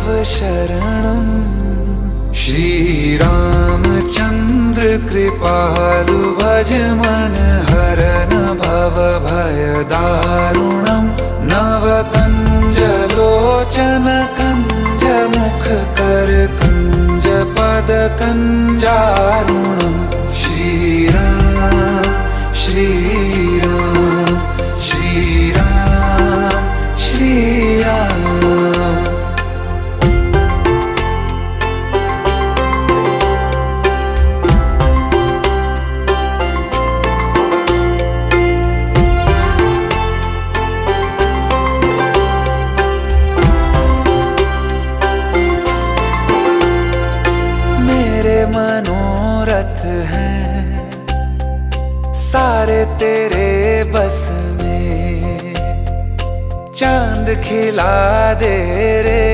तव शरणम्। श्रीरामचन्द्र कृपालु भज मन हरन भव भय दारुणम्। नव कंज लोचन कंज मुख कर कंज पद कंजारुणम्। श्रीराम श्रीराम श्रीराम श्रीराम। मेरे मनोरथ हैं सारे तेरे बस में, चांद खिला दे रे